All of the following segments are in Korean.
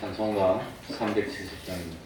찬송가 370장입니다.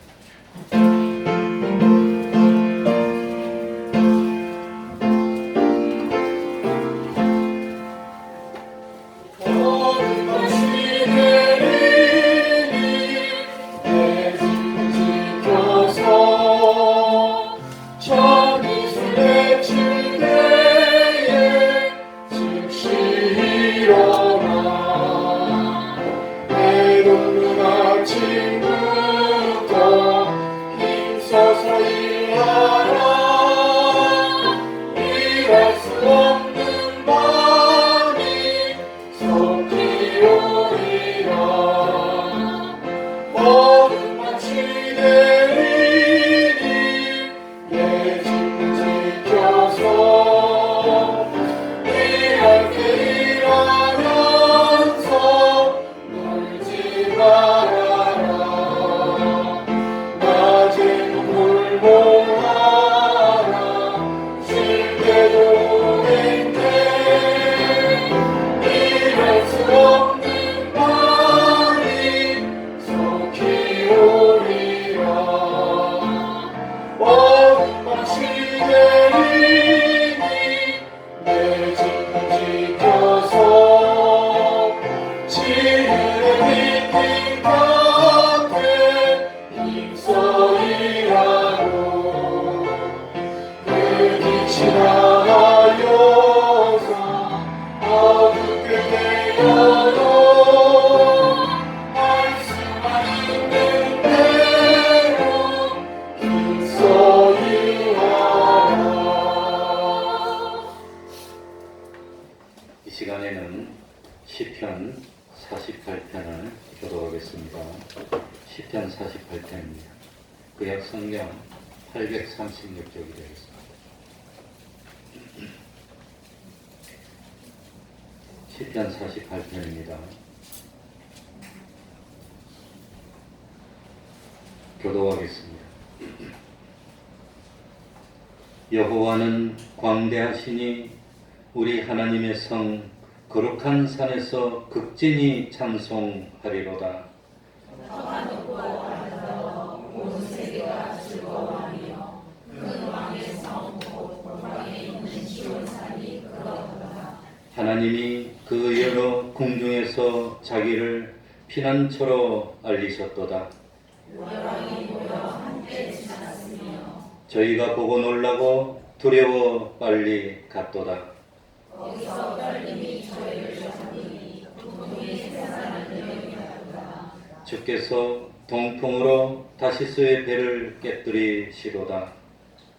이 시간에는 시편 48편을 교독하겠습니다. 시편 48편입니다. 구약 성경 836쪽이 되겠습니다. 시편 48편입니다. 교독하겠습니다. 여호와는 광대하시니 우리 하나님의 성 거룩한 산에서 극진히 찬송하리로다. 온 세계가 즐거워하며 그 왕의 성 곧 골방에 있는 시온산이 그렇도다. 하나님이 그 여러 궁중에서 자기를 피난처로 알리셨도다. 열왕이 모여 함께 지났으며 저희가 보고 놀라고 두려워 빨리 갔도다. 거기서 떨림이 저희를 잡으니 고통이 세상을 여기하도다. 주께서 동풍으로 다시스의 배를 깨뜨리시도다.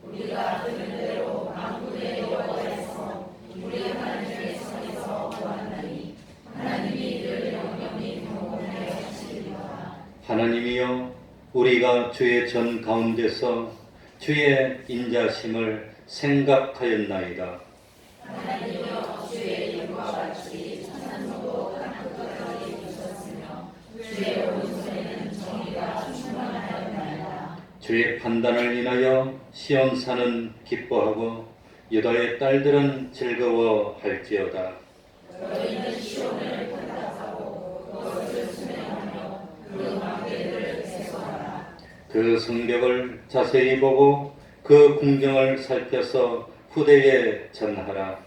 우리가 들은 대로 만군의 여호와에서 우리 하나님의 성에서 보았나니 하나님이 늘 영영이 경고하여 하시리로다. 하나님이여, 우리가 주의 전 가운데서 주의 인자심을 생각하였나이다. 하나님이여, 주의 이름과 같이 찬송도 땅끝까지 주셨으며 주의 오른손에는 정의가 충만하였나이다. 주의 판단을 인하여 시온산은 기뻐하고 유다의 딸들은 즐거워할지어다. 너희는 시온을 판단하고 그것을 수명하며 그 망대를 세수하라. 그 성벽을 자세히 보고 그 궁정을 살펴서 후대에 전하라.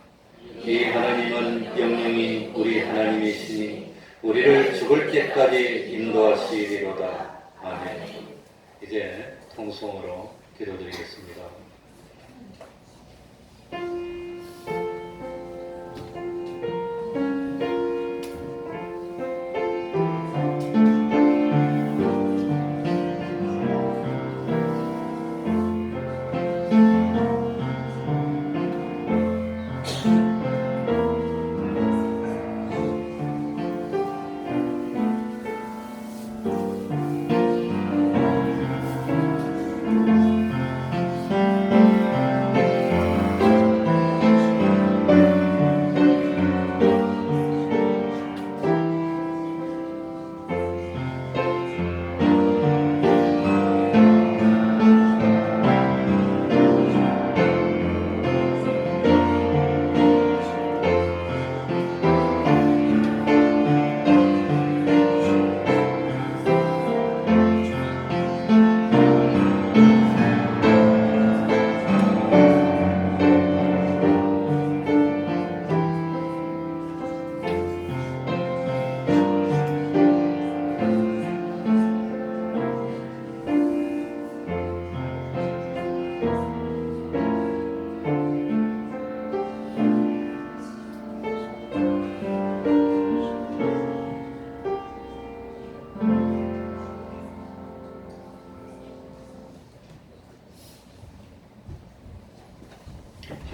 이 하나님은 영영이 우리 하나님이시니 우리를 죽을 때까지 인도하시리로다. 아멘. 이제 통성으로 기도드리겠습니다.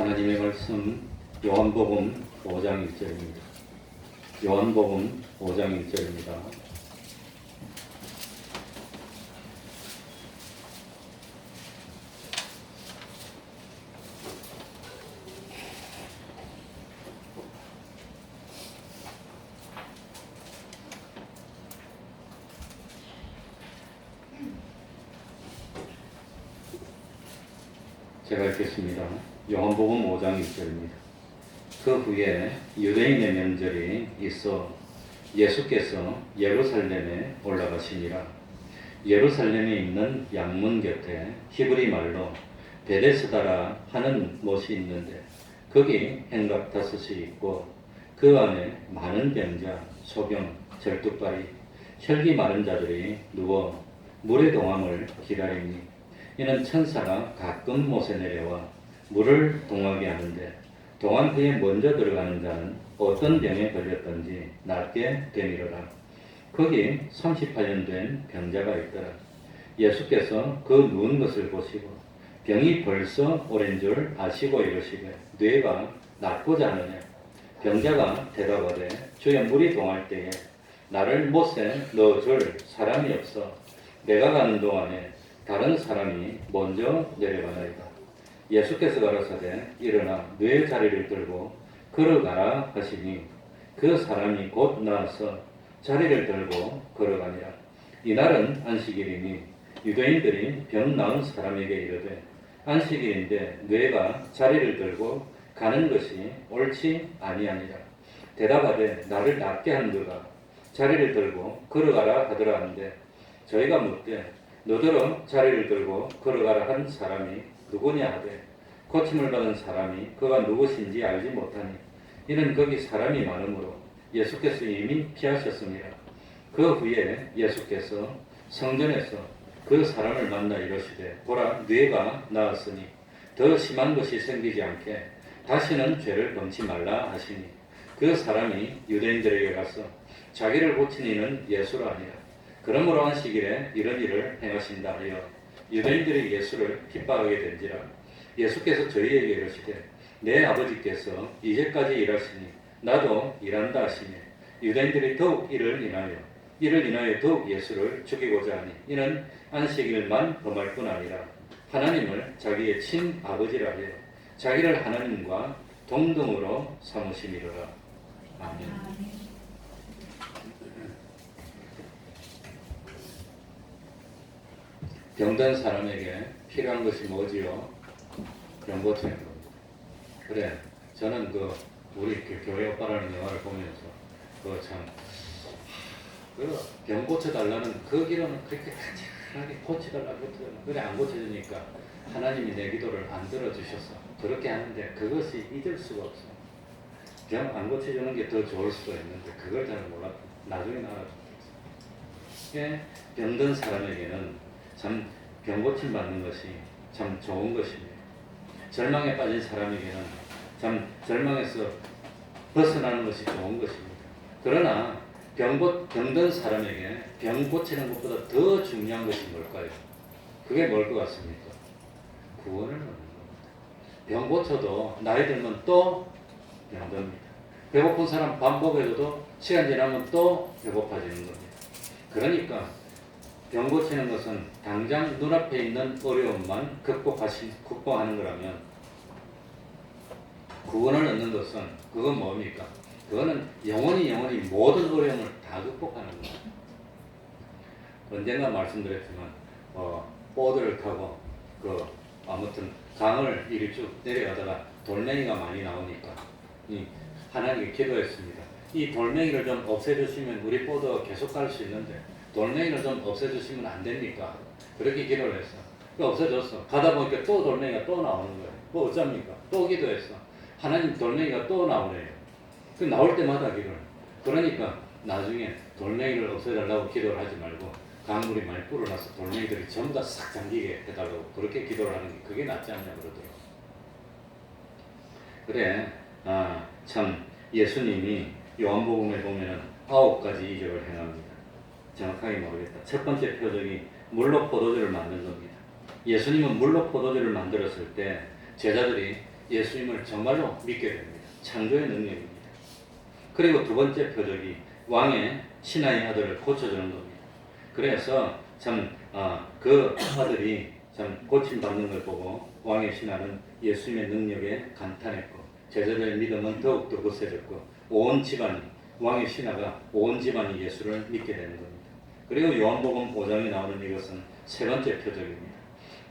하나님의 말씀 요한복음 5장 1절입니다. 요한복음 5장 1절입니다. 제가 읽겠습니다. 요한복음 5장 1절입니다. 그 후에 유대인의 명절이 있어 예수께서 예루살렘에 올라가시니라. 예루살렘에 있는 양문 곁에 히브리 말로 베데스다라 하는 못이 있는데 거기 행각 5이 있고 그 안에 많은 병자, 소경, 절뚝발이, 혈기 마른 자들이 누워 물의 동함을 기다리니 이는 천사가 가끔 못에 내려와 물을 동하게 하는데 동한 그에 먼저 들어가는 자는 어떤 병에 걸렸던지 낫게 되미로라. 거기 38년 된 병자가 있더라. 예수께서 그 누운 것을 보시고 병이 벌써 오랜 줄 아시고 이르시되 뇌가 낫고자 하느냐. 병자가 대답하되 주여 물이 동할 때에 나를 못에 넣어줄 사람이 없어 내가 가는 동안에 다른 사람이 먼저 내려가나이다. 예수께서 가라사대 일어나 뇌 자리를 들고 걸어가라 하시니 그 사람이 곧 나와서 자리를 들고 걸어가니라. 이날은 안식일이니 유대인들이 병 나은 사람에게 이르되 안식일인데 뇌가 자리를 들고 가는 것이 옳지 아니하니라. 대답하되 나를 낫게 한 그가 자리를 들고 걸어가라 하더라 하는데 저희가 묻되 너더러 자리를 들고 걸어가라 한 사람이 누구냐 하되 고침을 받은 사람이 그가 누구신지 알지 못하니 이는 거기 사람이 많으므로 예수께서 이미 피하셨습니다. 그 후에 예수께서 성전에서 그 사람을 만나 이르시되 보라 뇌가 나았으니 더 심한 것이 생기지 않게 다시는 죄를 범치 말라 하시니 그 사람이 유대인들에게 가서 자기를 고친 이는 예수라 하니라. 그러므로 안식일에 이런 일을 행하신다 하여 유대인들이 예수를 핍박하게 된지라. 예수께서 저희에게 이르시되 내 아버지께서 이제까지 일하시니 나도 일한다 하시니 유대인들이 더욱 이를 인하여 더욱 예수를 죽이고자 하니 이는 안식일만 범할 뿐 아니라 하나님을 자기의 친아버지라 하여 자기를 하나님과 동등으로 삼으심이로라. 아멘. 병든 사람에게 필요한 것이 뭐지요? 병 고치는 겁니다. 그래, 저는 우리 교회 오빠라는 영화를 보면서 병 고쳐달라는 그 기도는 그렇게 간절하게 고쳐달라고 그래 안 고쳐주니까 하나님이 내 기도를 안 들어주셔서 그렇게 하는데 그것이 잊을 수가 없어. 병 안 고쳐주는 게 더 좋을 수도 있는데 그걸 잘 몰랐고 나중에 알아듣겠어. 병든 사람에게는 참 병 고침 받는 것이 참 좋은 것입니다. 절망에 빠진 사람에게는 참 절망에서 벗어나는 것이 좋은 것입니다. 그러나 병든 사람에게 병 고치는 것보다 더 중요한 것이 뭘까요? 그게 뭘 것 같습니까? 구원을 얻는 겁니다. 병 고쳐도 나이 들면 또 병듭니다. 배고픈 사람 밥 먹여줘도 시간 지나면 또 배고파지는 겁니다. 그러니까 병 고치는 것은 당장 눈앞에 있는 어려움만 극복하는 거라면 구원을 얻는 것은 그건 뭡니까? 그거는 영원히 모든 어려움을 다 극복하는 거예요. 언젠가 말씀드렸지만 보드를 타고 아무튼 강을 이리 쭉 내려가다가 돌멩이가 많이 나오니까 하나님께 기도했습니다. 이 돌멩이를 좀 없애주시면 우리 보드가 계속 갈 수 있는데 돌멩이를 좀 없애주시면 안 됩니까? 그렇게 기도를 했어. 없애줬어. 가다 보니까 또 돌멩이가 또 나오는 거예요. 뭐 어쩝니까? 또 기도했어. 하나님 돌멩이가 또 나오네요. 나올 때마다 기도를. 그러니까 나중에 돌멩이를 없애달라고 기도를 하지 말고 강물이 많이 불어나서 돌멩이들이 전부 다 싹 잠기게 해달라고 그렇게 기도를 하는 게 그게 낫지 않냐 그러더라고. 그래, 참 예수님이 요한복음에 보면은 9가지 이적을 행합니다. 정확하게 모르겠다. 첫 번째 표적이 물로 포도주를 만든 겁니다. 예수님은 물로 포도주를 만들었을 때 제자들이 예수님을 정말로 믿게 됩니다. 창조의 능력입니다. 그리고 두 번째 표적이 왕의 신하의 아들을 고쳐주는 겁니다. 그래서 그 아들이 참 고침받는 걸 보고 왕의 신하는 예수님의 능력에 감탄했고 제자들의 믿음은 더욱더 거세졌고 온 집안이 왕의 신하가 온 집안이 예수를 믿게 되는 겁니다. 그리고 요한복음 5장에 나오는 이것은 세 번째 표적입니다.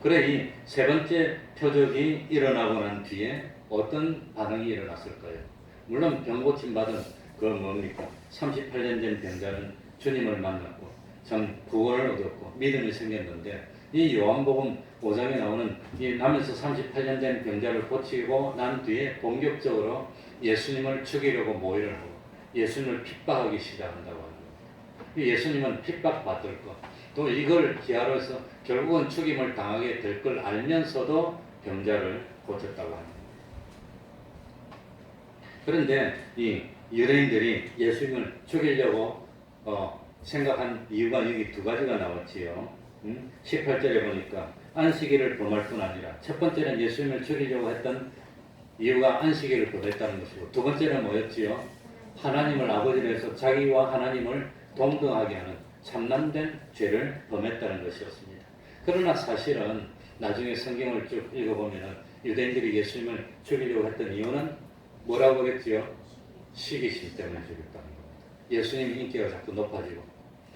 그래 이 세 번째 표적이 일어나고 난 뒤에 어떤 반응이 일어났을까요? 물론 병 고침 받은 그 뭡니까? 38년 된 병자는 주님을 만났고 참 구원을 얻었고 믿음이 생겼는데 이 요한복음 5장에 나오는 이 나면서 38년 된 병자를 고치고 난 뒤에 본격적으로 예수님을 죽이려고 모의를 하고 예수님을 핍박하기 시작한다고 하는 겁니다. 예수님은 핍박받을 것, 또 이걸 기하로 해서 결국은 죽임을 당하게 될 걸 알면서도 병자를 고쳤다고 합니다. 그런데 이 유대인들이 예수님을 죽이려고 생각한 이유가 여기 두 가지가 나왔지요. 18절에 보니까 안식일을 범할 뿐 아니라 첫 번째는 예수님을 죽이려고 했던 이유가 안식일을 범했다는 것이고 두 번째는 뭐였지요? 하나님을 아버지로 해서 자기와 하나님을 동등하게 하는 참남된 죄를 범했다는 것이었습니다. 그러나 사실은 나중에 성경을 쭉 읽어보면 유대인들이 예수님을 죽이려고 했던 이유는 뭐라고 그랬지요? 시기심 때문에 죽였다는 겁니다. 예수님 인기가 자꾸 높아지고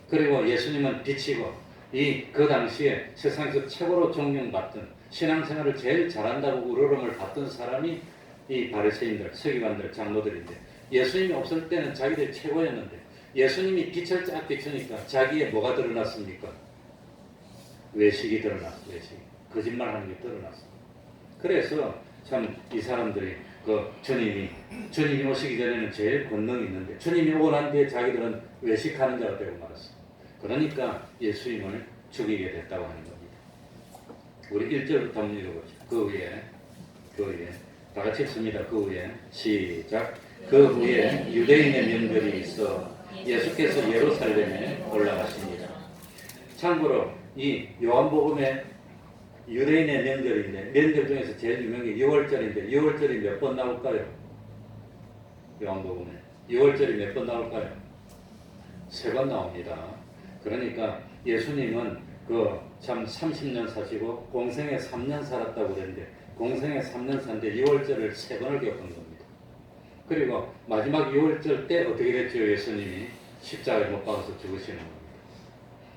그리고 예수님은 빛이고 그 당시에 세상에서 최고로 존경받던 신앙생활을 제일 잘한다고 우러름을 받던 사람이 이 바리새인들, 서기관들, 장로들인데 예수님이 없을 때는 자기들이 최고였는데 예수님이 빛을 쫙 비추니까 자기의 뭐가 드러났습니까? 외식이 드러났어. 외식. 거짓말하는 게 드러났어. 그래서 참 이 사람들이 주님이 오시기 전에는 제일 권능이 있는데 주님이 오고 난 뒤에 자기들은 외식하는 자가 되고 말았어. 그러니까 예수님을 죽이게 됐다고 하는 겁니다. 우리 1절부터 한번 읽어봅시다. 그 후에 다 같이 읽습니다. 그 후에 시작. 그 후에 유대인의 명절이 있어 예수께서 예루살렘에 올라가십니다. 참고로 이 요한복음의 유대인의 명절인데 명절 중에서 제일 유명한 게 6월절인데 6월절이 몇 번 나올까요? 요한복음에 6월절이 몇 번 나올까요? 3번 나옵니다. 그러니까 예수님은 참 30년 사시고 공생에 3년 살았다고 그랬는데 공생에 3년 사는데 6월절을 3번을 겪은 겁니다. 그리고 마지막 6월절 때 어떻게 됐죠? 예수님이 십자가에 못 박아서 죽으시는 겁니다.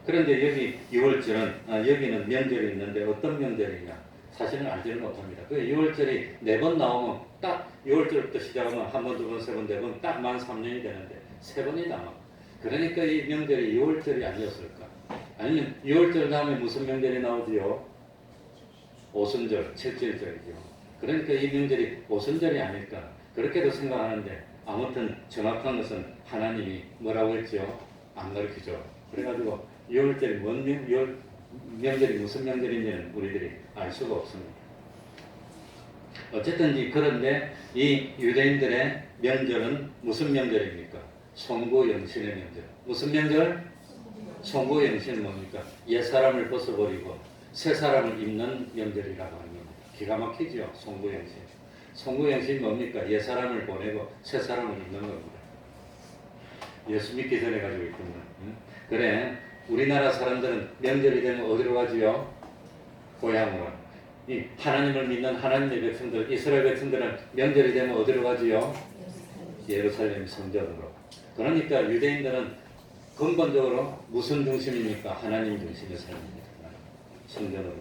그런데 여기 6월절은 여기는 명절이 있는데 어떤 명절이냐? 사실은 알지를 못합니다. 그 6월절이 4번 나오면 딱 6월절부터 시작하면 한 번, 두 번, 세 번, 네 번 딱 만 3년이 되는데 3번이 남아. 그러니까 이 명절이 6월절이 아니었을까? 아니면 6월절 다음에 무슨 명절이 나오지요? 오순절, 칠칠절이죠. 그러니까 이 명절이 오순절이 아닐까? 그렇게도 생각하는데 아무튼 정확한 것은 하나님이 뭐라고 했죠? 안 가르치죠. 그래가지고 6월절이 명절이 무슨 명절인지는 우리들이 알 수가 없습니다. 어쨌든 그런데 이 유대인들의 명절은 무슨 명절입니까? 송구영신의 명절. 무슨 명절? 송구영신은 뭡니까? 옛사람을 벗어버리고 새사람을 입는 명절이라고 하는 겁니다. 기가 막히죠? 송구영신. 송구영신이 뭡니까? 옛사람을 보내고 새사람을 입는 겁니다. 예수 믿기 전에 가지고 있군요. 그래, 우리나라 사람들은 명절이 되면 어디로 가지요? 고향으로. 이 하나님을 믿는 하나님의 백성들, 이스라엘 백성들은 명절이 되면 어디로 가지요? 예루살렘 성전으로. 그러니까 유대인들은 근본적으로 무슨 중심입니까? 하나님 중심의 삶입니다. 성전으로.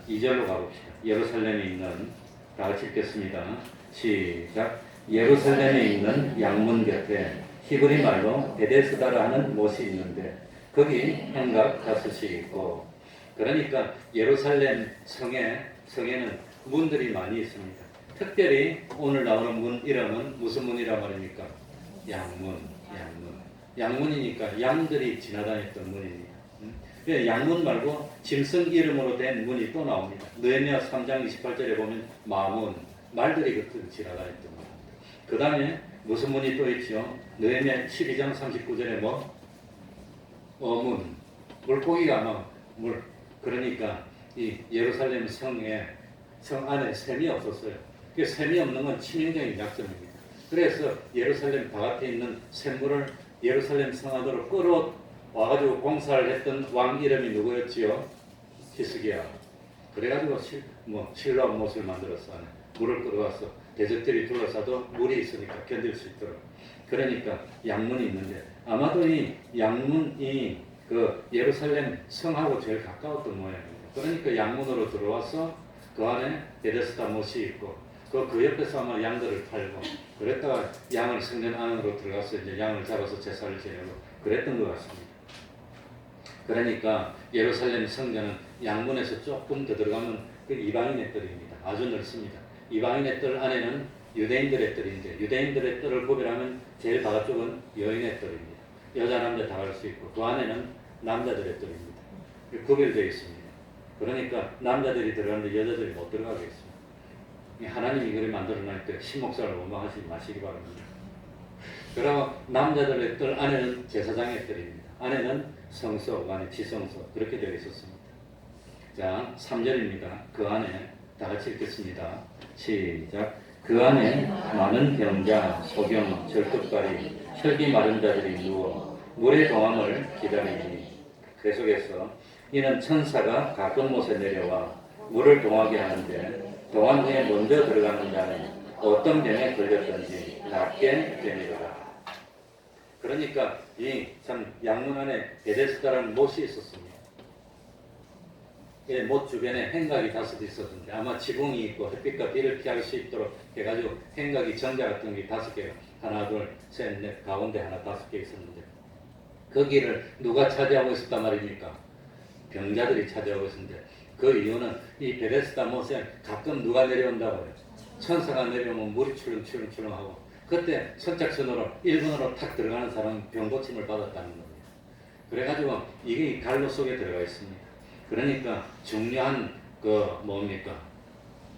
2절로 가봅시다. 예루살렘에 있는, 다 같이 읽겠습니다. 시작. 예루살렘에 있는 양문 곁에 히브리 말로 베데스다라 하는 못이 있는데 거기 행각 5이 있고, 그러니까 예루살렘 성에는 문들이 많이 있습니다. 특별히 오늘 나오는 문 이름은 무슨 문이란 말입니까? 양문. 양문이니까 양들이 지나다녔던 문입니다. 양문 말고 짐승 이름으로 된 문이 또 나옵니다. 느헤미야 3장 28절에 보면 마문, 말들이 그때 지나다녔던 문. 그 다음에 무슨 문이 또 있죠? 느헤미야 12장 39절에 어문, 물고기가 그러니까 이 예루살렘 성에 성 안에 샘이 없었어요. 그 샘이 없는 건 치명적인 약점입니다. 그래서 예루살렘 바깥에 있는 샘물을 예루살렘 성 안으로 끌어와가지고 공사를 했던 왕 이름이 누구였지요? 히스기야. 그래가지고 실로암 못을 만들었어. 안에 물을 끌어왔어. 대적들이 둘러싸도 물이 있으니까 견딜 수 있도록. 그러니까 양문이 있는데 아마도 이 양문이 그 예루살렘 성하고 제일 가까웠던 모양입니다. 그러니까 양문으로 들어와서 그 안에 베데스다 못이 있고 그 옆에서 아마 양들을 팔고 그랬다가 양을 성전 안으로 들어가서 이제 양을 잡아서 제사를 지내고 그랬던 것 같습니다. 그러니까 예루살렘 성전은 양문에서 조금 더 들어가면 그 이방인의 뜰입니다. 아주 넓습니다. 이방인의 뜰 안에는 유대인들의 뜰인데 유대인들의 뜰을 구별하면 제일 바깥쪽은 여인의 뜰입니다. 여자 남자 다 갈 수 있고 그 안에는 남자들의 뜰입니다. 구별되어 있습니다. 그러니까 남자들이 들어가는데 여자들이 못 들어가게 있습니다. 하나님이 그렇게 만들어낼 때 신목사를 원망하지 마시기 바랍니다. 그러면 남자들의 뜰 안에는 제사장의 뜰입니다. 안에는 성소, 그 안에 지성소 그렇게 되어 있었습니다. 자, 3절입니다. 그 안에 다 같이 읽겠습니다. 시작. 그 안에 많은 병자, 소경, 절뚝발이, 혈기 마른 자들이 누워 물의 동함을 기다리니 계속해서 이는 천사가 가끔 못에 내려와 물을 동하게 하는데 동한 후에 먼저 들어가는 자는 어떤 병에 걸렸든지 낫게 되리라. 그러니까 이 참 양문 안에 베데스다라는 못이 있었습니다. 못 주변에 행각이 5개 있었는데 아마 지붕이 있고 햇빛과 비를 피할 수 있도록 해가지고 행각이 정자 같은 게 5개가 하나 둘셋넷 가운데 하나 5개 있었는데 거기를 누가 차지하고 있었단 말입니까? 병자들이 차지하고 있었는데 그 이유는 이 베데스다 못에 가끔 누가 내려온다고 해요. 천사가 내려오면 물이 출렁출렁하고 그때 선착순으로 1번으로 탁 들어가는 사람은 병고침을 받았다는 겁니다. 그래가지고 이게 갈로 속에 들어가 있습니다. 그러니까 중요한 뭐라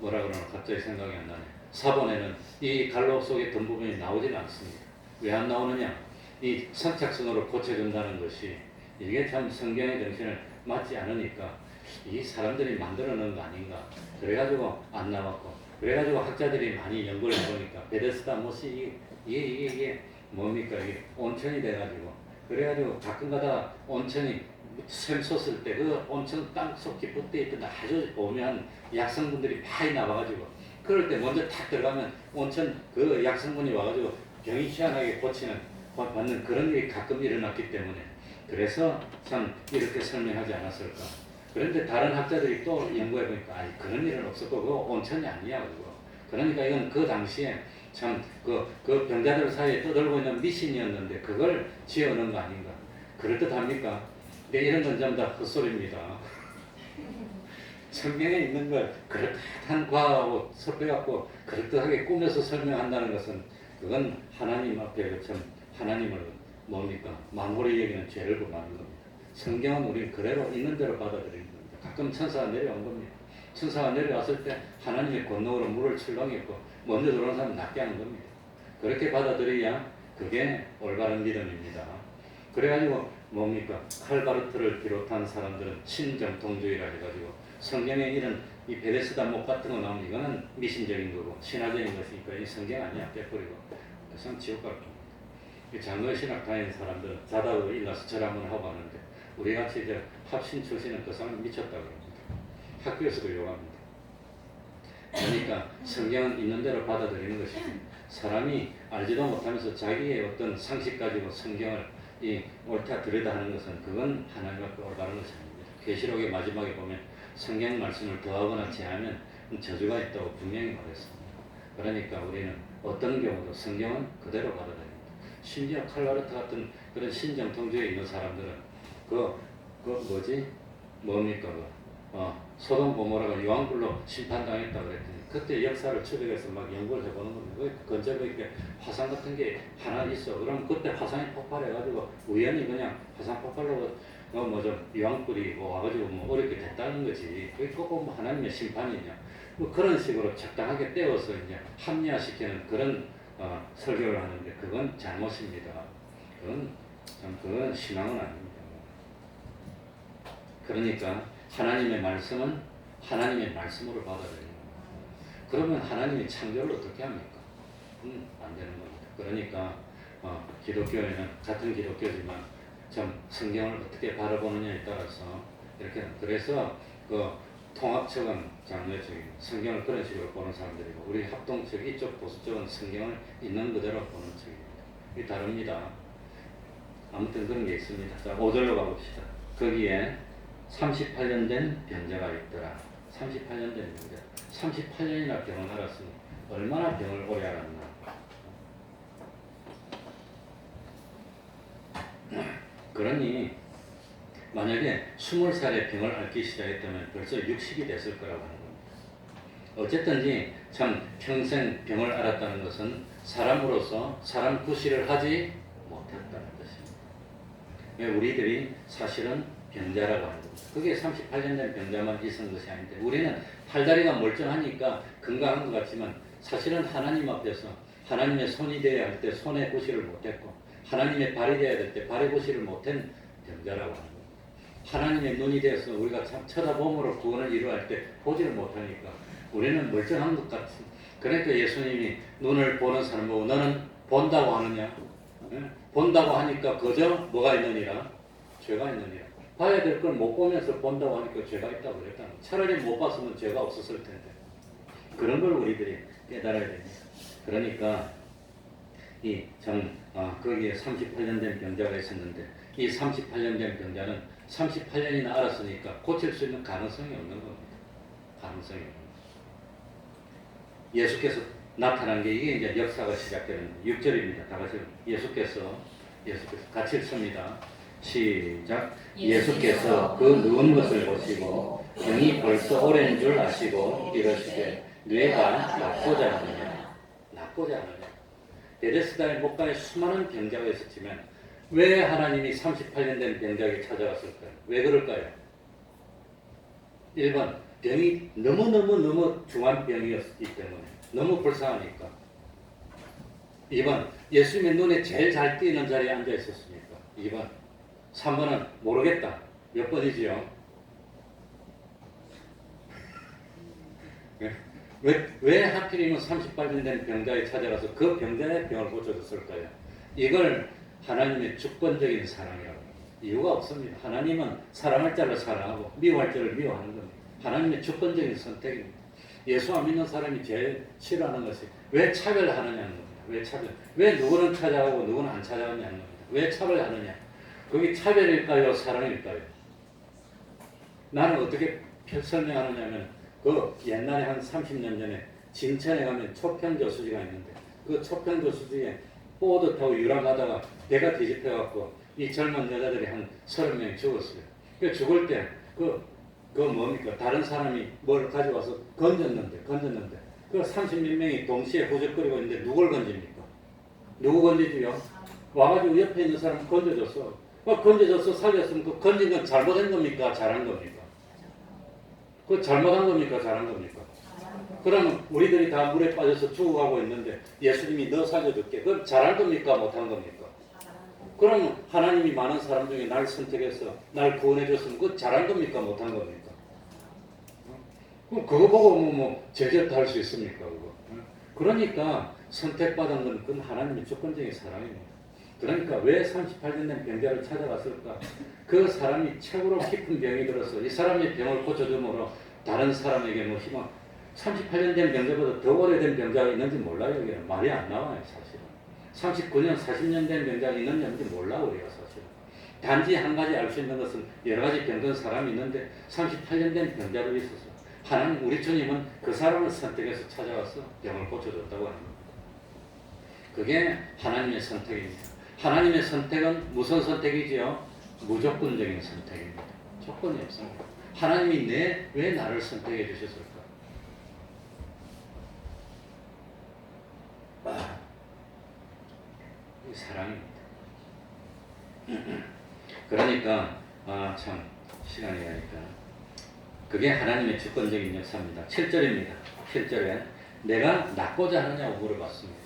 그러나 갑자기 생각이 안 나네. 사본에는 이 갈로 속의 던 부분이 나오지는 않습니다. 왜 안 나오느냐? 이 선착순으로 고쳐준다는 것이 이게 참 성경의 정신을 맞지 않으니까 이 사람들이 만들어 놓은 거 아닌가. 그래가지고 안 나왔고 그래가지고 학자들이 많이 연구를 해보니까 베데스다 못이 이게 뭡니까? 이게 온천이 돼가지고 그래가지고 가끔가다 온천이 샘솟을 때 그 온천 땅속 깊은 데 있던 아주 오묘한 약성분들이 많이 나와가지고 그럴 때 먼저 탁 들어가면 온천 그 약성분이 와가지고 병이 희한하게 받는 그런 일이 가끔 일어났기 때문에 그래서 참 이렇게 설명하지 않았을까. 그런데 다른 학자들이 또 연구해 보니까 그런 일은 없었고 그거 온천이 아니야 그거. 그러니까 이건 그 당시에 참 그 병자들 사이에 떠들고 있는 미신이었는데 그걸 지어놓은 거 아닌가. 그럴듯합니까? 근데 이런 건 전부 다 헛소리입니다. 성경에 있는 걸 그럴듯한 과학하고 섞여갖고 그럴듯하게 꾸며서 설명한다는 것은 그건 하나님 앞에 참 하나님을 뭡니까? 망홀히 여기는 죄를 범하는 겁니다. 성경은 우리는 그대로 있는 대로 받아들이는 겁니다. 가끔 천사가 내려온 겁니다. 천사가 내려왔을 때 하나님의 권능으로 물을 출렁였고 먼저 들어온 사람은 낫게 하는 겁니다. 그렇게 받아들여야 그게 올바른 믿음입니다. 그래가지고 뭡니까? 칼바르트를 비롯한 사람들은 신정통주의라 해가지고 성경에 이런 이 베데스다 못 같은 거 나오면 이거는 미신적인 거고 신화적인 것이니까 이 성경 아니야 빼버리고 그래서 지옥 갈 겁니다. 장로의 신학 다니는 사람들은 자다가 일어나서 절 한번 하고 하는데 우리 같이 이제 합신 출신은 그 사람 미쳤다고 합니다. 학교에서도 욕합니다. 그러니까 성경은 있는 대로 받아들이는 것이지 사람이 알지도 못하면서 자기의 어떤 상식 가지고 성경을 이 옳다 들으다 하는 것은 그건 하나님 앞에 올바른 것이 아닙니다. 계시록의 마지막에 보면 성경 말씀을 더하거나 제하면 저주가 있다고 분명히 말했습니다. 그러니까 우리는 어떤 경우도 성경은 그대로 받아들입니다. 심지어 칼바르트 같은 그런 신정통주에 있는 사람들은 뭡니까 소돔 고모라가 유황불로 심판당했다 그랬더니 그때 역사를 추적해서 막 연구를 해보는 겁니다. 근처에 이렇게 화산 같은 게 하나 있어. 그럼 그때 화산이 폭발해가지고 우연히 그냥 화산 폭발로 유황불이 와가지고 어렵게 됐다는 거지. 그게 꼭 하나님의 심판이냐. 그런 식으로 적당하게 떼어서 이제 합리화시키는 그런 설교를 하는데 그건 잘못입니다. 그건 신앙은 아닙니다. 그러니까 하나님의 말씀은 하나님의 말씀으로 받아들여요. 그러면 하나님이 창조를 어떻게 합니까? 안 되는 겁니다. 그러니까 기독교에는 같은 기독교지만 참 성경을 어떻게 바라보느냐에 따라서 이렇게 그래서 그 통합 측은 장르적인 성경을 그런 식으로 보는 사람들이고 우리 합동 측 이쪽 보수 쪽은 성경을 있는 그대로 보는 측입니다. 이 다릅니다. 아무튼 그런 게 있습니다. 자, 5절로 가봅시다. 거기에 38년 된 병자가 있더라. 38년 된 병자. 38년이나 병을 앓았으니 얼마나 병을 오래 앓았나. 그러니 만약에 20살에 병을 앓기 시작했다면 벌써 60이 됐을 거라고 하는 겁니다. 어쨌든지 참 평생 병을 앓았다는 것은 사람으로서 사람 구실을 하지 못했다는 것입니다. 우리들이 사실은 병자라고 하는 겁니다. 그게 38년 된 병자만 있은 것이 아닌데 우리는 팔다리가 멀쩡하니까 건강한 것 같지만 사실은 하나님 앞에서 하나님의 손이 되어야 할 때 손의 구실을 못했고 하나님의 발이 되어야 될 때 발의 구실을 못한 병자라고 하는 겁니다. 하나님의 눈이 되어서 우리가 참 쳐다봄으로 구원을 이루어야 할 때 보지를 못하니까 우리는 멀쩡한 것 같은. 그러니까 예수님이 눈을 보는 사람 보고 너는 본다고 하느냐? 본다고 하니까 그저 뭐가 있느니라? 죄가 있느니라. 봐야 될 걸 못 보면서 본다고 하니까 죄가 있다고 그랬다는 거예요. 차라리 못 봤으면 죄가 없었을 텐데. 그런 걸 우리들이 깨달아야 됩니다. 그러니까 거기에 38년 된 병자가 있었는데 이 38년 된 병자는 38년이나 알았으니까 고칠 수 있는 가능성이 없는 겁니다. 가능성이 없는 겁니다. 예수께서 나타난 게 이게 이제 역사가 시작되는 6절입니다. 다 같이 예수께서 같이 읽습니다. 시작. 예수께서 그 누운 것을 보시고 병이 벌써 오랜 줄 아시고 이러시되 뇌가 낫고자 하느냐. 낫고자 하느냐. 베데스다의 목가에 수많은 병자가 있었지만 왜 하나님이 38년 된 병자에게 찾아갔을까요? 왜 그럴까요? 1번 병이 너무 중한 병이었기 때문에 너무 불쌍하니까. 2번 예수님의 눈에 제일 잘 띄는 자리에 앉아 있었으니까. 2번 3번은 모르겠다. 몇 번이지요? 왜 하필이면 38년 된 병자에 찾아가서 그 병자의 병을 고쳐줬을까요? 이걸 하나님의 주권적인 사랑이라고 합니다. 이유가 없습니다. 하나님은 사랑할 자를 사랑하고 미워할 자를 미워하는 겁니다. 하나님의 주권적인 선택입니다. 예수 안 믿는 사람이 제일 싫어하는 것이 왜 차별하느냐는 겁니다. 왜 차별? 왜 누구는 찾아가고 누구는 안 찾아가냐는 겁니다. 왜 차별하느냐? 그게 차별일까요? 사랑일까요? 나는 어떻게 설명하느냐면 그 옛날에 한 30년 전에 진천에 가면 초평저수지가 있는데 그 초평저수지에 보드 타고 유람하다가 배가 뒤집혀갖고 이 젊은 여자들이 한 30명이 죽었어요. 그 죽을 때 뭡니까? 다른 사람이 뭘 가져와서 건졌는데 그 30몇 명이 동시에 후적거리고 있는데 누굴 건집니까? 누구 건지지요? 와가지고 옆에 있는 사람 건져줬어. 건져줘서 살렸으면 그 건진 건 잘못한 겁니까? 잘한 겁니까? 그 잘못한 겁니까? 잘한 겁니까? 그러면 우리들이 다 물에 빠져서 죽어가고 있는데 예수님이 너 살려줄게. 그럼 잘한 겁니까? 못한 겁니까? 그럼 하나님이 많은 사람 중에 날 선택해서 날 구원해 줬으면 그거 잘한 겁니까? 못한 겁니까? 그럼 그거 보고 제재도 할 수 있습니까? 그거? 그러니까 선택받은 건 그건 하나님의 주권적인 사랑입니다. 그러니까 왜 38년 된 병자를 찾아갔을까? 그 사람이 최고로 깊은 병이 들어서 이 사람의 병을 고쳐줌으로 다른 사람에게 희망. 38년 된 병자보다 더 오래된 병자가 있는지 몰라요. 여기는 말이 안 나와요. 사실은 39년, 40년 된 병자가 있는지 몰라 우리가 사실은. 단지 한 가지 알 수 있는 것은 여러 가지 병든 사람이 있는데 38년 된 병자도 있었어. 하나님 우리 주님은 그 사람을 선택해서 찾아와서 병을 고쳐줬다고 합니다. 그게 하나님의 선택입니다. 하나님의 선택은 무슨 선택이지요? 무조건적인 선택입니다. 조건이 없습니다. 하나님이 왜 나를 선택해 주셨을까? 이 사랑입니다. 그러니까 참 시간이 가니까 그게 하나님의 주권적인 역사입니다. 7절입니다. 7절에 내가 낫고자 하느냐고 물어봤습니다.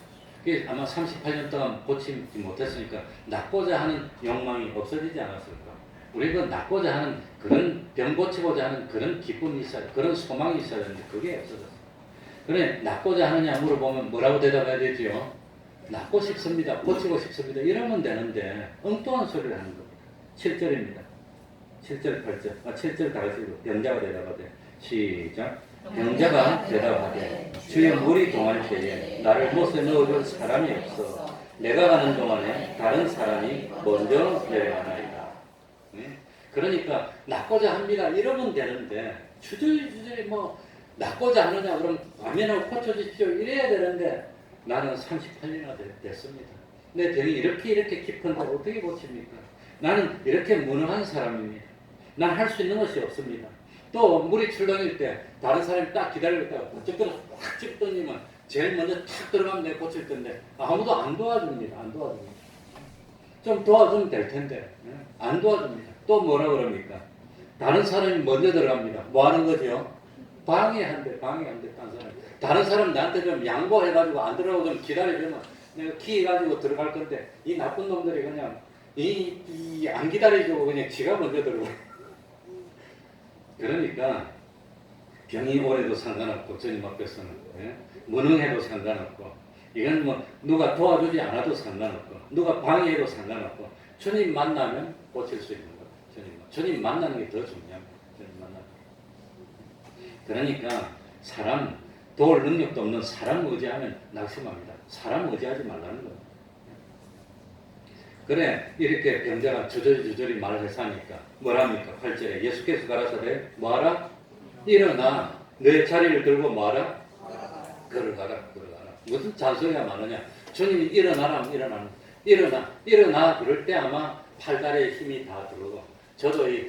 그게 아마 38년 동안 고치지 못했으니까 낫고자 하는 욕망이 없어지지 않았을까? 우리가 낫고자 하는 그런 병 고치고자 하는 그런 기쁨이 있어야 그런 소망이 있어야 되는데 그게 없어졌어요. 그래, 낫고자 하느냐 물어보면 뭐라고 대답해야 되죠? 낫고 싶습니다. 고치고 싶습니다. 이러면 되는데 엉뚱한 소리를 하는 겁니다. 7절입니다. 7절 8절. 7절 다 같이 읽고 병자가 대답하되 시작. 병자가 대답하되 주의 물이 동할 때에 나를 못에 넣어줄 사람이 없어 내가 가는 동안에 다른 사람이 먼저 내려가나이다. 그러니까 낫고자 합니다. 이러면 되는데 주저주저 뭐 낫고자 하느냐 그럼 과면하고 고쳐주십시오 이래야 되는데 나는 38년이나 됐습니다. 내 병이 이렇게 깊은데 어떻게 고칩니까? 나는 이렇게 무능한 사람입니다. 난 할 수 있는 것이 없습니다. 또 물이 출렁일 때 다른 사람이 딱 기다리고 있다가 어쨌든 확 집더니만 제일 먼저 탁 들어가면 내가 고칠 텐데 아무도 안 도와줍니다. 안 도와줍니다. 좀 도와주면 될 텐데 안 도와줍니다. 또 뭐라 그럽니까? 다른 사람이 먼저 들어갑니다. 뭐 하는 거죠? 방해한대, 딴 사람. 다른 사람 나한테 좀 양보해가지고 안 들어가고 좀 기다려주면 내가 기해가지고 들어갈 건데 이 나쁜 놈들이 그냥 안 기다려주고 그냥 지가 먼저 들어가. 그러니까 병이 오래도 상관없고 주님 앞에서는 무능해도 상관없고 이건 뭐 누가 도와주지 않아도 상관없고 누가 방해해도 상관없고 주님 만나면 고칠 수 있는 거예요. 주님 만나는 게 더 중요합니다. 주님 만나는 게. 그러니까 사람 도울 능력도 없는 사람 의지하면 낙심합니다. 사람 의지하지 말라는 거예요. 그래 이렇게 병자가 주저리 말을 해서 하니까 뭐랍니까? 8절에 예수께서 가라사대 뭐하라? 일어나 내 자리를 들고 뭐하라? 걸어가라. 무슨 잔소리가 많으냐? 주님이 일어나라 일어나 그럴 때 아마 팔다리에 힘이 다 들어오고 저도 이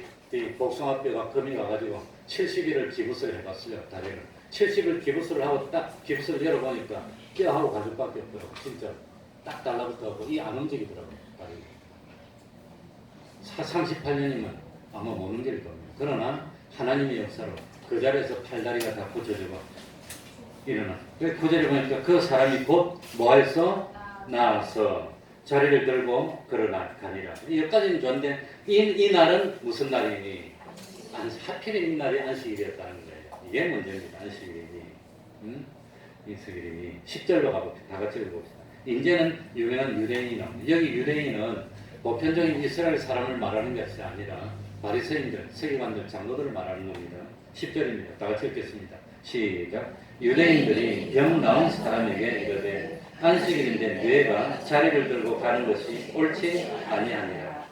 복숭아뼈가 금이 와가지고 70일을 기부스를 해봤어요. 다리를 70일 기부스를 하고 딱 기부스를 열어보니까 뼈하고 가죽밖에 없더라고. 진짜 딱 달라붙어갖고 이 안 움직이더라고요. 38년이면 아마 못 움직일 겁니다. 그러나 하나님의 역사로 그 자리에서 팔다리가 다 고쳐지고 일어나. 그 자리에 보니까 그 사람이 곧 뭐했어? 나와서 자리를 들고 걸어가니라. 여기까지는 좋은데 이 날은 무슨 날이니? 하필 이 날이 안식일이었다는 거예요. 이게 문제입니다. 안식일이니. 안식일이니. 10절로 가봅시다. 다 같이 읽어봅시다. 이제는 유명한 유대인은 여기 유대인은 보편적인 이스라엘 사람을 말하는 것이 아니라 바리새인들, 세계관들, 장로들을 말하는 겁니다. 10절입니다. 다 같이 읽겠습니다. 시작. 유대인들이 병 나은 사람에게 이르되 안식일인데 너희가 자리를 들고 가는 것이 옳지 아니하니라.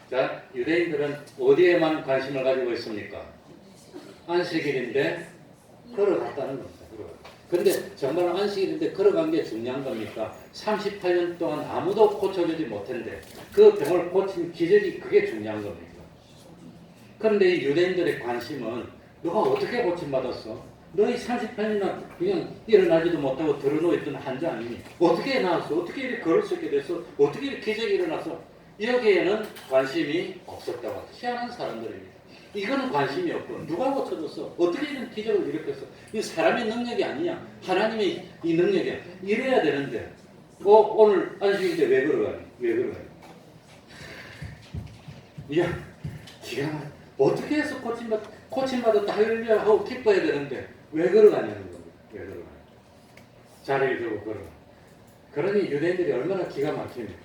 자, 유대인들은 어디에만 관심을 가지고 있습니까? 안식일인데 걸어갔다는 겁니다. 근데 정말 안식일인데 걸어간 게 중요한 겁니까? 38년 동안 아무도 고쳐주지 못했는데 그 병을 고친 기적이 그게 중요한 겁니까? 그런데 이 유대인들의 관심은 너가 어떻게 고침받았어? 너희 38년이나 그냥 일어나지도 못하고 들어놓있던 환자 아니니? 어떻게 나왔어? 어떻게 이렇게 걸을 수 있게 됐어? 어떻게 이렇게 기적이 일어났어? 여기에는 관심이 없었다고. 희한한 사람들입니다. 이거는 관심이 없고 누가 고쳐줬어? 어떻게 이런 기적을 일으켰어? 이 사람의 능력이 아니야. 하나님의 이 능력이야. 이래야 되는데 오늘 안식일인데 왜 걸어가니? 왜 걸어가니? 이야 기가 막혀. 어떻게 해서 코칭받았다 할렐루야 하고 기뻐해야 되는데 왜 걸어가냐는 겁니다. 왜 걸어가냐. 자리를 두고 걸어가. 그러니 유대인들이 얼마나 기가 막힙니까?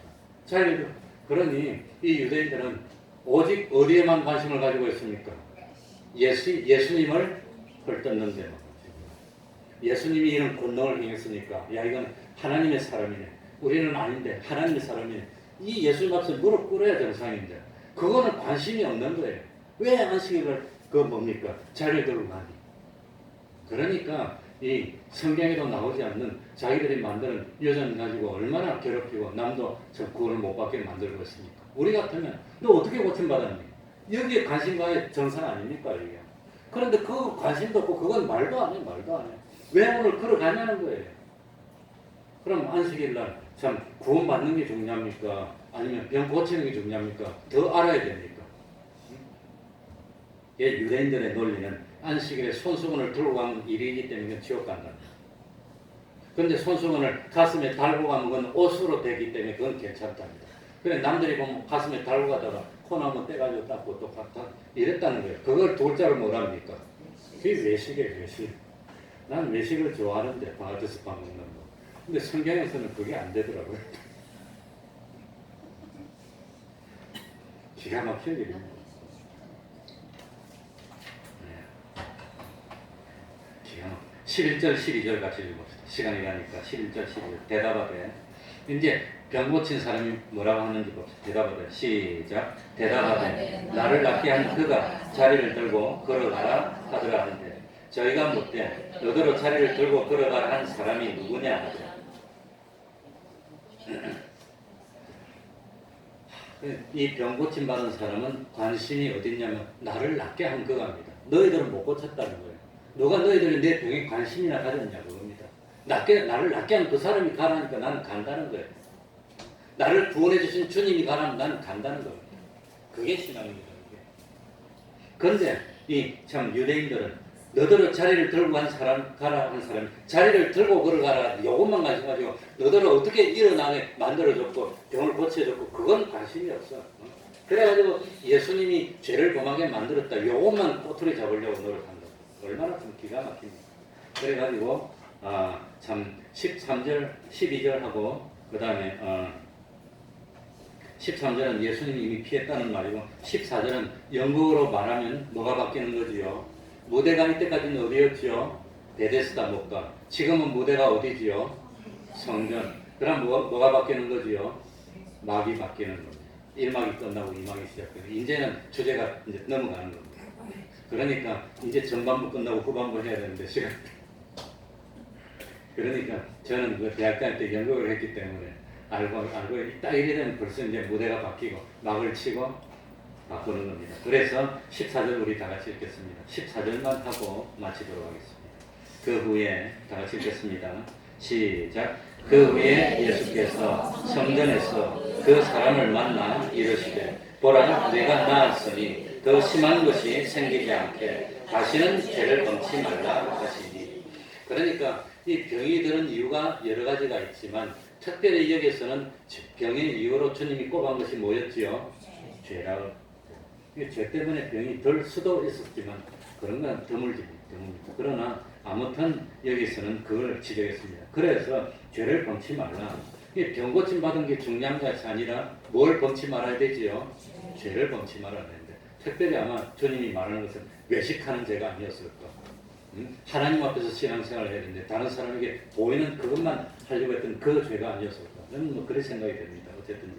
자리를 두고. 그러니 이 유대인들은 오직 어디에만 관심을 가지고 있습니까? 예수님을 헐뜯는 데. 예수님이 이런 권능을 행했으니까 야 이건 하나님의 사람이네. 우리는 아닌데 하나님의 사람이네. 이 예수님 앞에서 무릎 꿇어야 정상인데 그거는 관심이 없는 거예요. 왜 안식일을 뭡니까? 자리를 들고 가니. 그러니까 이 성경에도 나오지 않는 자기들이 만드는 여정 가지고 얼마나 괴롭히고 남도 저 구원을 못 받게 만들고 있습니까? 우리 같으면 너 어떻게 고침받았니? 여기에 관심 가야 정상 아닙니까 이게? 그런데 그 관심도 없고 그건 말도 안 해. 왜 오늘 걸어가냐는 거예요. 그럼 안식일날 참 구원받는 게 중요합니까? 아니면 병 고치는 게 중요합니까? 더 알아야 됩니까? 유대인들의 논리는 안식일에 손수건을 들고 가면 일이기 때문에 지옥 간다. 그런데 손수건을 가슴에 달고 가면 그건 옷으로 되기 때문에 그건 괜찮답니다. 그래 남들이 보면 가슴에 달고 가다가 코나무 떼가지고 닦고 또 갖다 이랬다는 거예요. 그걸 둘자로 뭐랍니까? 그게 외식이에요. 외식. 난 외식을 좋아하는데 바가지에서 밥 먹는 거. 근데 성경에서는 그게 안 되더라고요. 기가 막혀 일입니다. 네. 기가 막혀. 11절, 12절 같이 읽어봅시다. 시간이 가니까 11절, 12절. 대답하되. 이제 병 고친 사람이 뭐라고 하는지 봅시다. 대답하되. 시작. 대답하되. 나를 낫게 한 그가 자리를 들고 걸어가라 하더라 하는데 저희가 묻되 너더러 자리를 들고 걸어가라 한 사람이 누구냐 하더라. 이 병 고침 받은 사람은 관심이 어딨냐면 나를 낫게 한 그겁니다. 너희들은 못 고쳤다는 거예요. 누가 너희들이 내 병에 관심이나 가졌냐고 그럽니다. 나를 낫게 한 그 사람이 가라니까 나는 간다는 거예요. 나를 구원해 주신 주님이 가라면 나는 간다는 거예요. 그게 신앙입니다. 그런데 이 참 유대인들은 너더러 자리를 들고 가라 한 사람, 자리를 들고 걸어가라 이것만 관심 가지고 너더러 어떻게 일어나게 만들어줬고 병을 고쳐줬고 그건 관심이 없어. 그래가지고 예수님이 죄를 범하게 만들었다 이것만 꼬투리 잡으려고 노력한다. 얼마나 좀 기가 막힙니다. 그래가지고 참 13절 12절하고 그 다음에 13절은 예수님이 이미 피했다는 말이고 14절은 영국어로 말하면 뭐가 바뀌는 거지요? 무대가 이때까지는 어디였지요? 베데스다 목가. 지금은 무대가 어디지요? 성전. 그럼 뭐가 바뀌는 거지요? 막이 바뀌는 겁니다. 1막이 끝나고 2막이 시작돼요. 이제는 주제가 이제 넘어가는 겁니다. 그러니까 이제 전반부 끝나고 후반부 해야 되는데 시간. 그러니까 저는 그 대학 다닐 때 연극을 했기 때문에 알고 딱 이래 되면 벌써 이제 무대가 바뀌고 막을 치고 바꾸는 겁니다. 그래서 14절 우리 다 같이 읽겠습니다. 14절만 하고 마치도록 하겠습니다. 그 후에 다 같이 읽겠습니다. 시작. 그 후에 예수께서 성전에서 그 사람을 만나 이르시되 보라 내가 나았으니 더 심한 것이 생기지 않게 다시는 죄를 범치 말라 하시니. 그러니까 이 병이 드는 이유가 여러 가지가 있지만 특별히 여기서는 병의 이유로 주님이 꼽은 것이 뭐였지요? 죄라고. 죄 때문에 병이 덜 수도 있었지만 그런 건 드물지. 그러나 아무튼 여기서는 그걸 지적했습니다. 그래서 죄를 범치 말라. 병 고침 받은 게 중요한 것이 아니라 뭘 범치 말아야 되지요? 죄를 범치 말아야 되는데 특별히 아마 주님이 말하는 것은 외식하는 죄가 아니었을까. 하나님 앞에서 신앙생활을 해야 되는데 다른 사람에게 보이는 그것만 하려고 했던 그 죄가 아니었을까. 저는 뭐 그런 생각이 듭니다. 어쨌든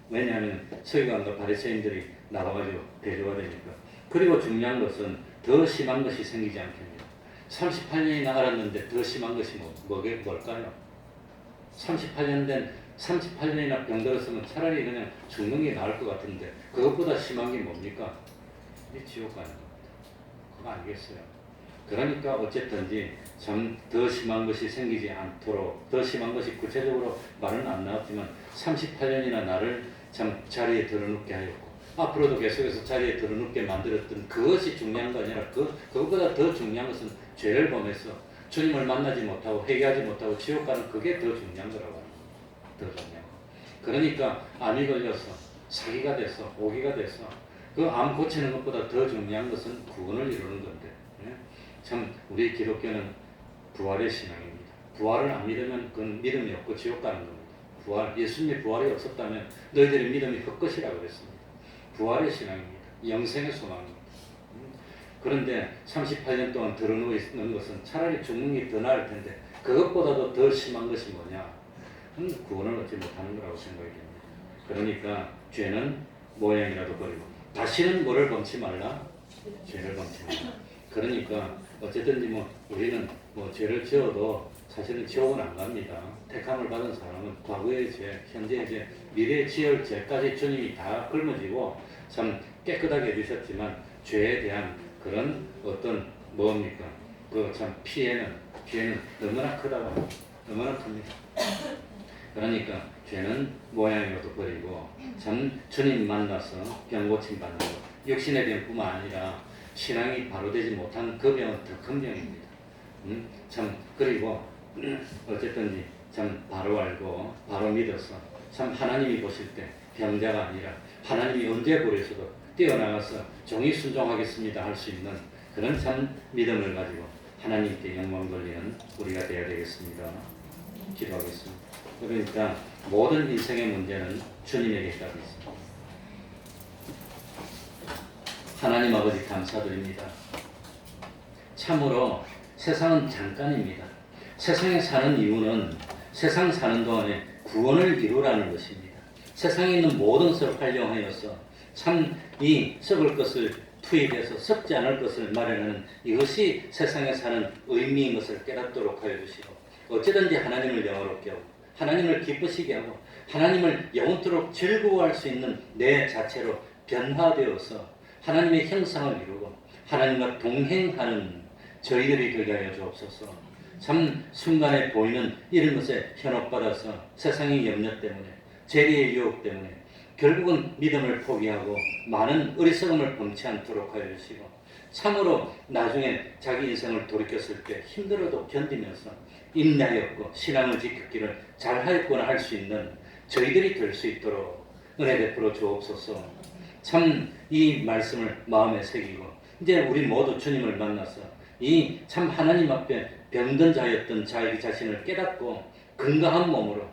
왜냐하면 서기관과 바리새인들이 나와가지고 대조가 되니까. 그리고 중요한 것은 더 심한 것이 생기지 않게 합니다. 38년이나 알았는데 더 심한 것이 뭘까요? 38년이나 병들었으면 차라리 그냥 죽는 게 나을 것 같은데 그것보다 심한 게 뭡니까? 이 지옥 가는 겁니다. 그거 아니겠어요? 그러니까 어쨌든지 참 더 심한 것이 생기지 않도록 더 심한 것이 구체적으로 말은 안 나왔지만 38년이나 나를 참 자리에 들어눕게 하였고 앞으로도 계속해서 자리에 들어눕게 만들었던 그것이 중요한 거 아니라 그것보다 더 중요한 것은 죄를 범해서 주님을 만나지 못하고 회개하지 못하고 지옥 가는 그게 더 중요한 거라고 하는 거예요. 더 중요한 거. 그러니까 암이 걸려서 사기가 돼서 오기가 돼서 그 암 고치는 것보다 더 중요한 것은 구원을 이루는 건데 참 우리 기독교는 부활의 신앙입니다. 부활을 안 믿으면 그건 믿음이 없고 지옥 가는 겁니다. 예수님의 부활이 없었다면 너희들의 믿음이 헛것이라고 그랬습니다. 부활의 신앙입니다. 영생의 소망입니다. 그런데 38년 동안 들어누워 있는 것은 차라리 죽는 게 더 나을 텐데 그것보다도 더 심한 것이 뭐냐? 구원을 얻지 못하는 거라고 생각이 됩니다. 그러니까 죄는 모양이라도 버리고 다시는 뭐를 범치 말라? 죄를 범치 말라. 그러니까 어쨌든지 우리는 죄를 지어도 사실은 지옥은 안 갑니다. 택함을 받은 사람은 과거의 죄, 현재의 죄, 미래의 지을 죄까지 주님이 다 걸머지고 참 깨끗하게 해주셨지만 죄에 대한 그런 어떤 뭡니까? 그 참 피해는 너무나 크다고 너무나 큽니다. 그러니까 죄는 모양이라도 버리고 참 주님 만나서 병 고침 받는 것, 육신의 병뿐만 아니라 신앙이 바로 되지 못한 그 병은 더 큰 병입니다. 참 그리고 어쨌든지 참 바로 알고 바로 믿어서 참 하나님이 보실 때 병자가 아니라 하나님이 언제 보내서도 뛰어나가서 종이 순종하겠습니다 할 수 있는 그런 참 믿음을 가지고 하나님께 영광 돌리는 우리가 되어야 되겠습니다. 기도하겠습니다. 그러니까 모든 인생의 문제는 주님에게 따로 있습니다. 하나님 아버지 감사드립니다. 참으로 세상은 잠깐입니다. 세상에 사는 이유는 세상 사는 동안에 구원을 이루라는 것입니다. 세상에 있는 모든 것을 활용하여서 참 이 썩을 것을 투입해서 썩지 않을 것을 마련하는 이것이 세상에 사는 의미인 것을 깨닫도록 하여 주시고, 어찌든지 하나님을 영화롭게 하고 하나님을 기쁘시게 하고 하나님을 영원토록 즐거워할 수 있는 내 자체로 변화되어서 하나님의 형상을 이루고 하나님과 동행하는 저희들이 되게 하여 주옵소서. 참 순간에 보이는 이런 것에 현혹받아서 세상의 염려 때문에, 재리의 유혹 때문에 결국은 믿음을 포기하고 많은 어리석음을 범치 않도록 하여 주시고, 참으로 나중에 자기 인생을 돌이켰을 때 힘들어도 견디면서 인내하였고 신앙을 지켰기를 잘하였구나 할 수 있는 저희들이 될 수 있도록 은혜 베풀어 주옵소서. 참 이 말씀을 마음에 새기고 이제 우리 모두 주님을 만나서 이 참 하나님 앞에 병든 자였던 자기 자신을 깨닫고 건강한 몸으로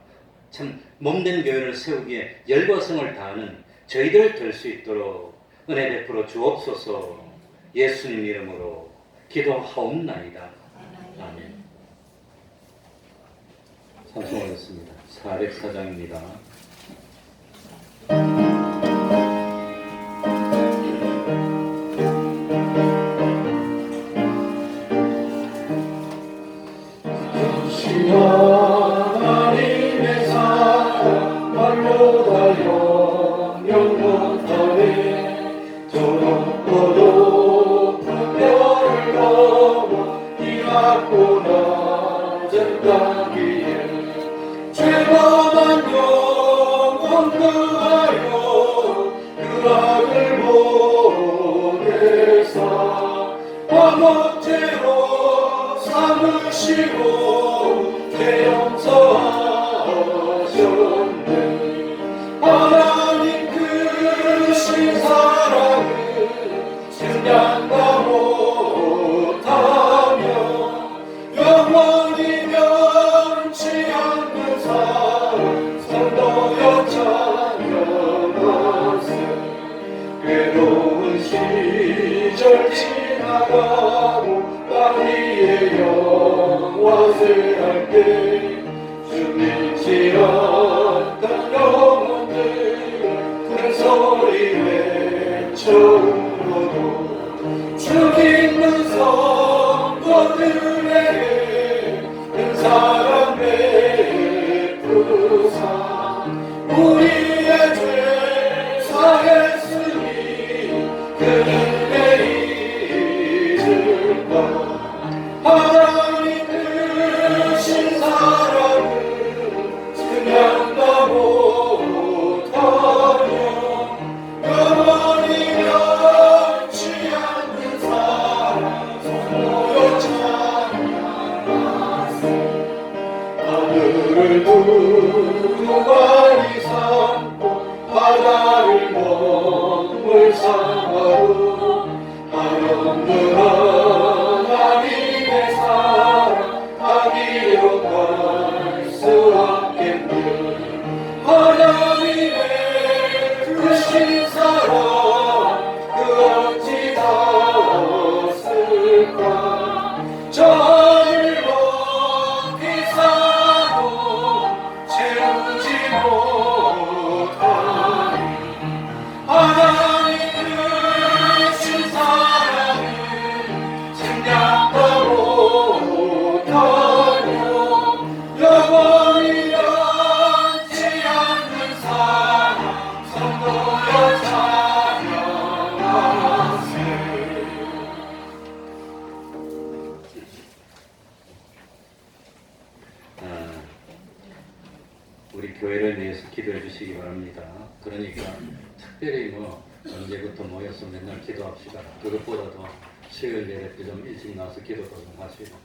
참 몸된 교회를 세우기에 열과성을 다하는 저희들 될 수 있도록 은혜 베풀어 주옵소서. 예수님 이름으로 기도하옵나이다. 아멘. 찬송하겠습니다. 404장입니다. 하나님의 사랑 말로다 영영 못하네. 저 높고 높은 별을 넘어 이 낮고 낮은 땅 위에 죄만한 영혼 그하여 그 아들 보내사 화목제로 삼으시고 죄 용서하셨네. 하나님 크신 사랑을 생략다 못하며 영원히 변치 않는 사랑 성도여 찬양하세. 괴로운 시절 지나가고 땅 위에 영원을 할 때 주님치 않던 영혼들 큰 소리 외쳐울어도 주 믿는 성도들에게 큰 사랑 베푸사 우리의 죄 사했으니 그 은혜 잊을까. 하나님 크신 사랑을 생략다 못하며 영원히 변치 않는 사랑 성도여 찬양하세. 하늘을 두루마리 삼고 바다를 먹물 삼아도 하염없는 하나님의 사랑 아기로 갈 수 없겠네. 하나님의 크신 사랑 그 어찌 닿았을까. 저 하늘 높이 사도 채우지 못하니 하나님 크신 사랑을 생략다 못하며 영원히 변치 않는 사랑 성도여 찬양하세. 우리 교회를 위해서 기도해 주시기 바랍니다. 그러니까 특별히 언제부터 모여서 맨날 기도합시다. 그것보다도 수요일 예배 때 좀 일찍 나와서 기도도 좀 하시고,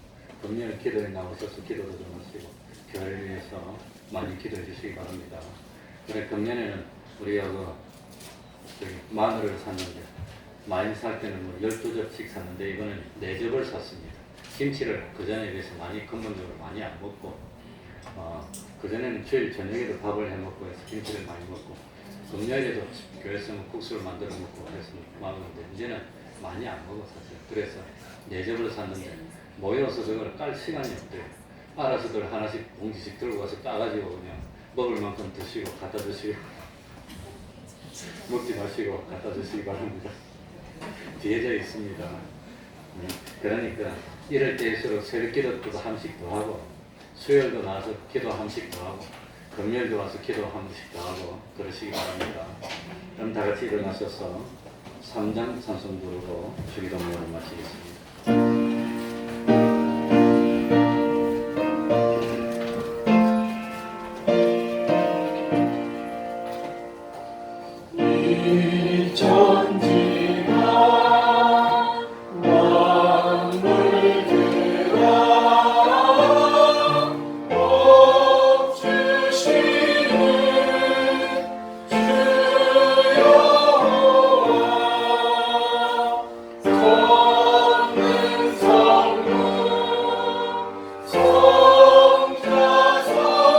금요일 기도에 나오셔서 기도도 좀 하시고, 교회를 위해서 많이 기도해 주시기 바랍니다. 그래, 금년에는 우리가 마늘을 샀는데, 많이 살 때는 12접씩 샀는데 이번엔 4접을 샀습니다. 김치를 그전에 비해서 많이 근본적으로 많이 안 먹고 그전에는 주일 저녁에도 밥을 해 먹고 해서 김치를 많이 먹고 금요일에도 교회에서 국수를 만들어 먹고 해서 먹었는데 이제는 많이 안 먹어 사실. 그래서 예접을 샀는데 모여서 그걸 깔 시간이 없대요. 알아서들 하나씩 봉지씩 들고 가서 따가지고 그냥 먹을 만큼 드시고 갖다 드시고 먹지 마시고 갖다 드시기 바랍니다. 뒤에져 있습니다. 그러니까 이럴 때일수록 새벽 기도도 한 번씩 더 하고 수요일도 나와서 기도 한 번씩 더 하고 금요일도 와서 기도 한 번씩 더 하고 그러시기 바랍니다. 그럼 다 같이 일어나셔서 3장 찬송 부르고 주기도문을 마치겠습니다. 이 천지가 만물들아 복 주시는 주 여호와 걷는 성문 성자 성령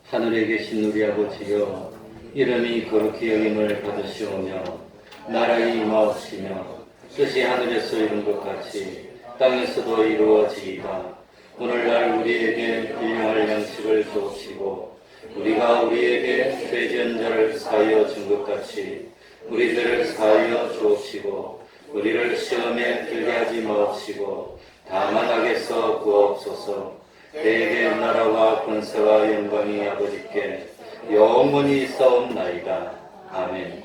하늘에 계신 우리 아버지여, 이름이 거룩히 여김을 받으시오며 나라의 임하옵시며 뜻이 하늘에서 이룬 것 같이 땅에서도 이루어지이다. 오늘날 우리에게 일용할 양식을 주옵시고 우리가 우리에게 죄지은 자를 사하여 준 것 같이 우리들을 사하여 주옵시고 우리를 시험에 들게 하지 마옵시고 다만 악에서 구하옵소서. 대개 나라와 권세와 영광이 아버지께 영원히 있사옵나이다. 아멘.